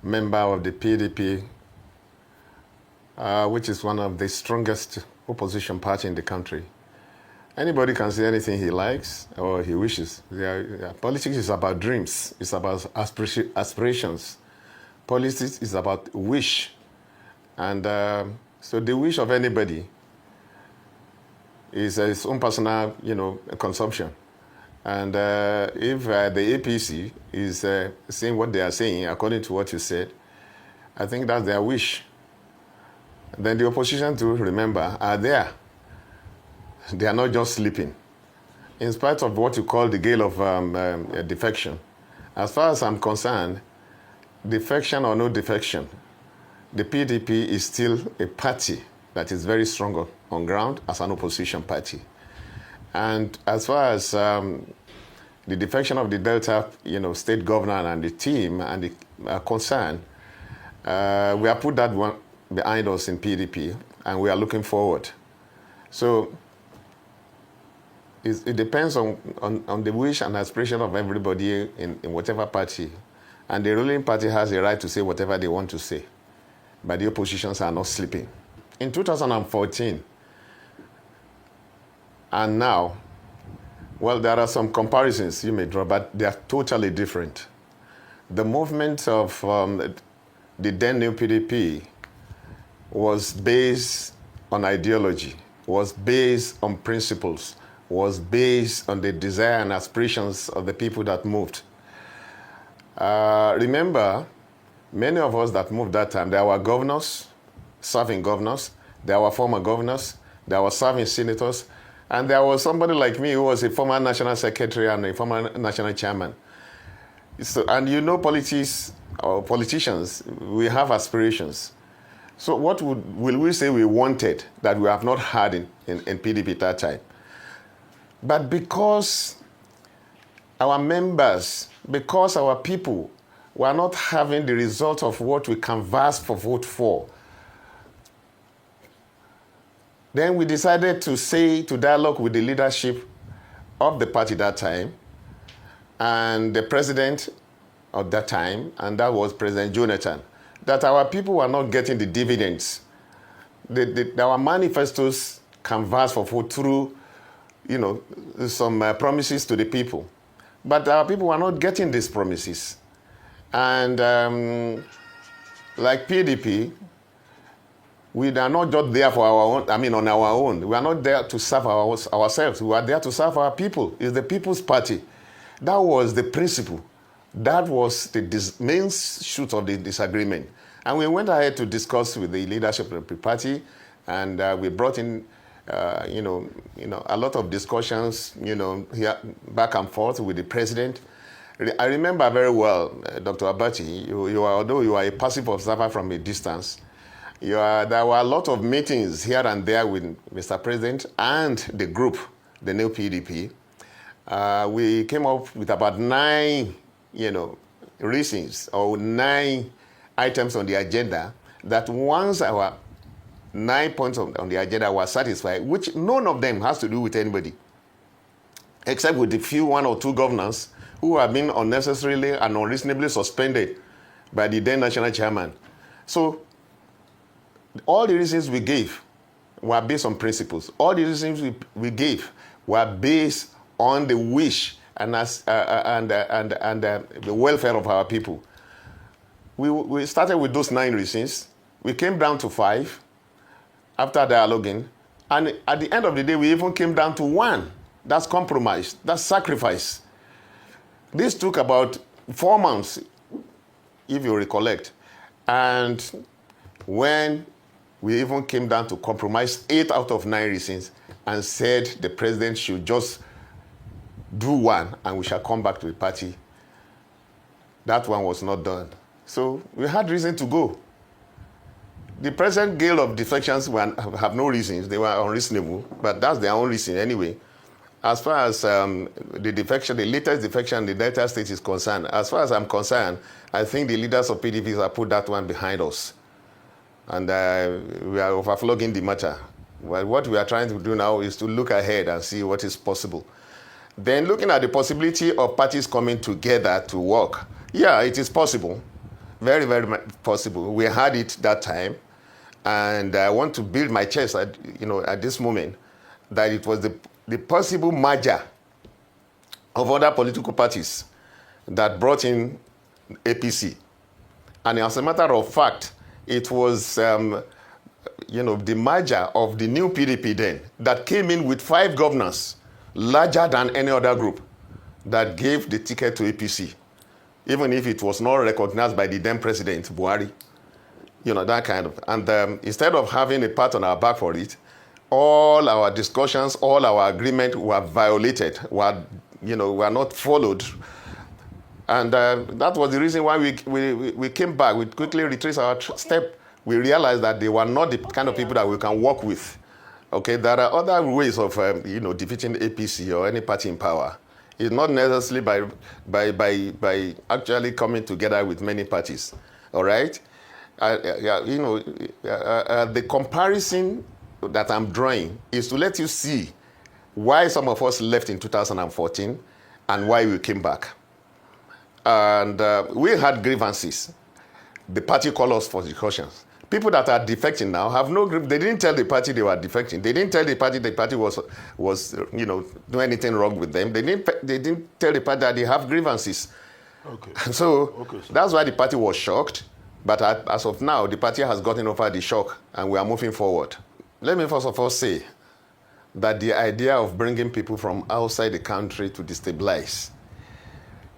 member of the PDP, which is one of the strongest opposition party in the country. Anybody can say anything he likes or he wishes. Politics is about dreams. It's about aspirations. Politics is about wish. And so the wish of anybody is its own personal, consumption. And if the APC is saying what they are saying, according to what you said, I think that's their wish. Then the opposition, to remember, are there. They are not just sleeping. In spite of what you call the gale of defection, as far as I'm concerned, defection or no defection, the PDP is still a party that is very strong on ground as an opposition party. And as far as the defection of the Delta, state governor and the team and the concern, we have put that one behind us in PDP, and we are looking forward. So it depends on the wish and aspiration of everybody in whatever party. And the ruling party has a right to say whatever they want to say. But the oppositions are not sleeping. In 2014, and now, well, there are some comparisons you may draw, but they are totally different. The movement of the then new PDP was based on ideology, was based on principles, was based on the desire and aspirations of the people that moved. Remember, many of us that moved that time, there were governors, serving governors, there were former governors, there were serving senators, and there was somebody like me who was a former national secretary and a former national chairman. So, and politicians, we have aspirations. So what will we say we wanted that we have not had in PDP at that time? But because our members, because our people were not having the result of what we canvassed for vote for, then we decided to dialogue with the leadership of the party that time and the president of that time, and that was President Jonathan, that our people were not getting the dividends. Our manifestos canvassed for vote through, some promises to the people. But our people were not getting these promises. And like PDP, we are not just there for our own, on our own. We are not there to serve ourselves. We are there to serve our people. It's the People's Party. That was the principle. That was the main shoot of the disagreement. And we went ahead to discuss with the leadership of the party, and we brought in, a lot of discussions, here, back and forth with the president. I remember very well, Dr. Abati, although you are a passive observer from a distance, there were a lot of meetings here and there with Mr. President and the group, the new PDP. We came up with about 9, reasons or 9 items on the agenda that once our 9 points on the agenda were satisfied, which none of them has to do with anybody, except with the few 1 or 2 governors who have been unnecessarily and unreasonably suspended by the then national chairman. So all the reasons we gave were based on principles. All the reasons we gave were based on the wish and the welfare of our people. We started with those 9 reasons. We came down to 5 after dialoguing. And at the end of the day, we even came down to 1. That's compromise. That's sacrifice. This took about 4 months, if you recollect. And when we even came down to compromise 8 out of 9 reasons and said the president should just do 1 and we shall come back to the party, that one was not done. So we had reason to go. The present gale of defections have no reasons. They were unreasonable, but that's their own reason anyway. As far as the latest defection in the Delta State is concerned, as far as I'm concerned, I think the leaders of PDP have put that one behind us. And we are overflowing the matter. Well, what we are trying to do now is to look ahead and see what is possible. Then looking at the possibility of parties coming together to work. Yeah, it is possible. Very, very possible. We had it that time, and I want to build my chest at, at this moment that it was the possible merger of other political parties that brought in APC. And as a matter of fact, it was the merger of the new PDP then that came in with 5 governors, larger than any other group, that gave the ticket to APC, even if it was not recognized by the then president, Buhari. That kind of. And instead of having a pat on our back for it, all our discussions, all our agreements were violated, were not followed. And that was the reason why we came back. We quickly retraced our step. We realized that they were not the kind of people that we can work with. Okay, there are other ways of defeating APC or any party in power. It's not necessarily by actually coming together with many parties. All right, the comparison that I'm drawing is to let you see why some of us left in 2014 and why we came back. And we had grievances. The party called us for discussions. People that are defecting now have no grief. They didn't tell the party they were defecting. They didn't tell the party was doing anything wrong with them. They didn't tell the party that they have grievances. Okay. So that's why the party was shocked. But as of now, the party has gotten over the shock and we are moving forward. Let me first of all say that the idea of bringing people from outside the country to destabilize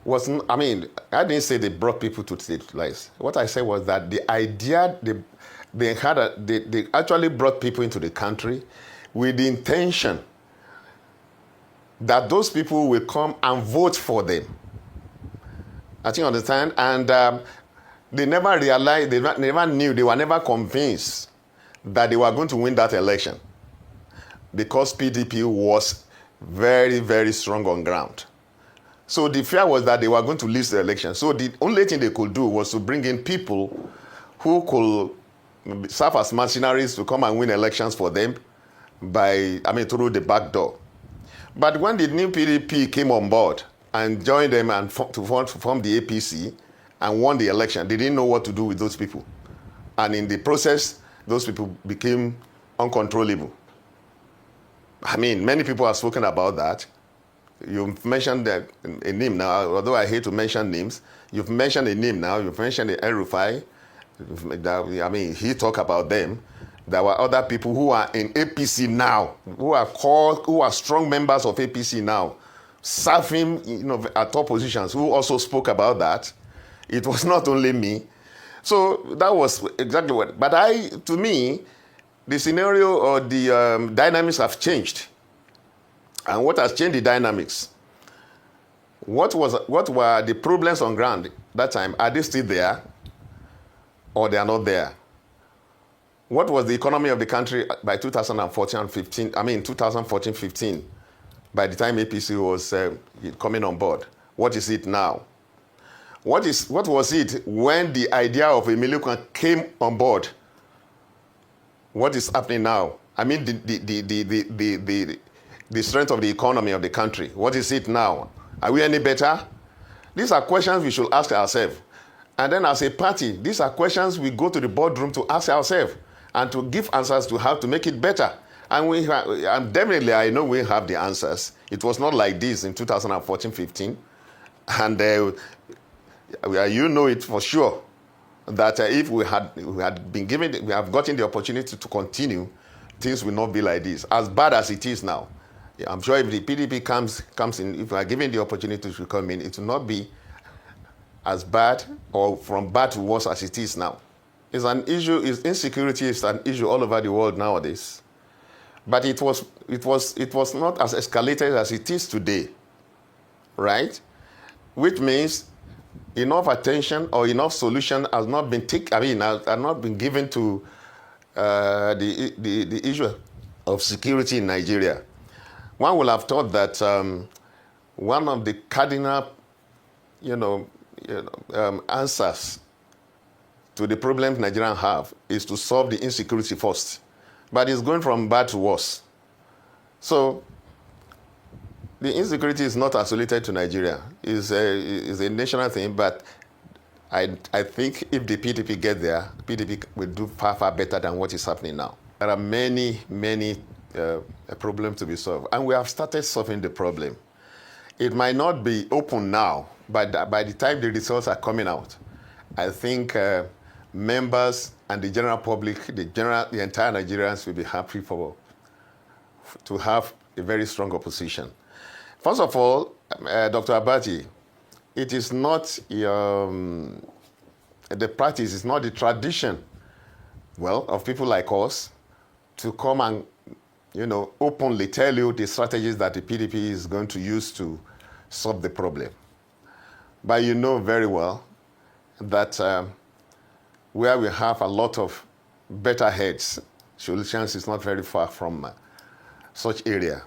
wasn't, I didn't say they brought people to destabilize. What I said was that the idea, they actually brought people into the country with the intention that those people will come and vote for them. I think you understand? And they never realized, they never knew, they were never convinced that they were going to win that election because PDP was very, very strong on ground. So the fear was that they were going to lose the election. So the only thing they could do was to bring in people who could serve as mercenaries to come and win elections for them through the back door. But when the new PDP came on board and joined them and to form the APC and won the election, they didn't know what to do with those people. And in the process, those people became uncontrollable. Many people have spoken about that. You've mentioned a name now, although I hate to mention names. You've mentioned a name now. You've mentioned the El-Rufai. He talked about them. There were other people who are in APC now, who are strong members of APC now, serving at top positions, who also spoke about that. It was not only me. So that was exactly what. But to me, the scenario or the dynamics have changed. And what has changed the dynamics? What were the problems on ground that time? Are they still there or they are not there? What was the economy of the country by 2014-15, by the time APC was coming on board? What is it now? What was it when the idea of Emilio came on board? What is happening now? The strength of the economy of the country. What is it now? Are we any better? These are questions we should ask ourselves. And then as a party, these are questions we go to the boardroom to ask ourselves and to give answers to how to make it better. And definitely I know we have the answers. It was not like this in 2014-15. And you know it for sure that if we have gotten the opportunity to continue, things will not be like this. As bad as it is now, I'm sure if the PDP comes in, if we are given the opportunity to come in, it will not be as bad or from bad to worse as it is now. It's an issue. Insecurity is an issue all over the world nowadays. But it was not as escalated as it is today, right? Which means enough attention or enough solution has not been has not been given to the issue of security in Nigeria. One will have thought that one of the cardinal, answers to the problems Nigerians have is to solve the insecurity first. But it's going from bad to worse. So the insecurity is not isolated to Nigeria. It's a national thing, but I think if the PDP get there, PDP will do far, far better than what is happening now. There are many, many problems to be solved, and we have started solving the problem. It might not be open now, but by the time the results are coming out, I think members and the general public, the entire Nigerians will be happy to have a very strong opposition. First of all, Dr. Abaji, it is not the practice, it's not the tradition, well, of people like us to come and, openly tell you the strategies that the PDP is going to use to solve the problem. But you know very well that where we have a lot of better heads, solutions is not very far from such area.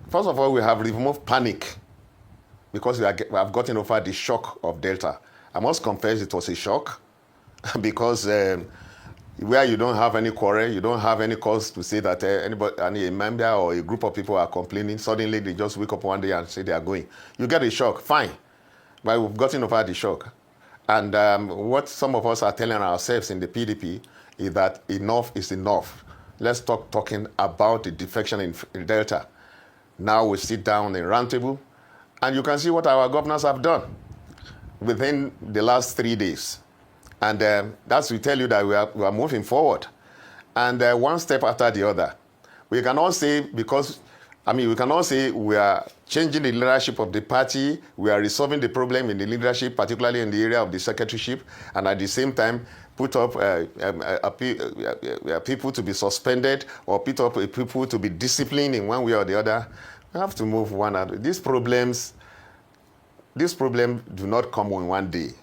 First of all, we have removed panic because we have gotten over the shock of Delta. I must confess it was a shock because where you don't have any quarrel, you don't have any cause to say that any member or a group of people are complaining, suddenly they just wake up one day and say they are going. You get a shock, fine. But we've gotten over the shock. And what some of us are telling ourselves in the PDP is that enough is enough. Let's stop talking about the defection in Delta. Now we sit down in roundtable, and you can see what our governors have done within the last 3 days. And that's to tell you that we are moving forward. And one step after the other. We cannot say we cannot say we are changing the leadership of the party, we are resolving the problem in the leadership, particularly in the area of the secretaryship, and at the same time put up people to be suspended or put up people to be disciplined in one way or the other. We have to move one out. These problems do not come in one day.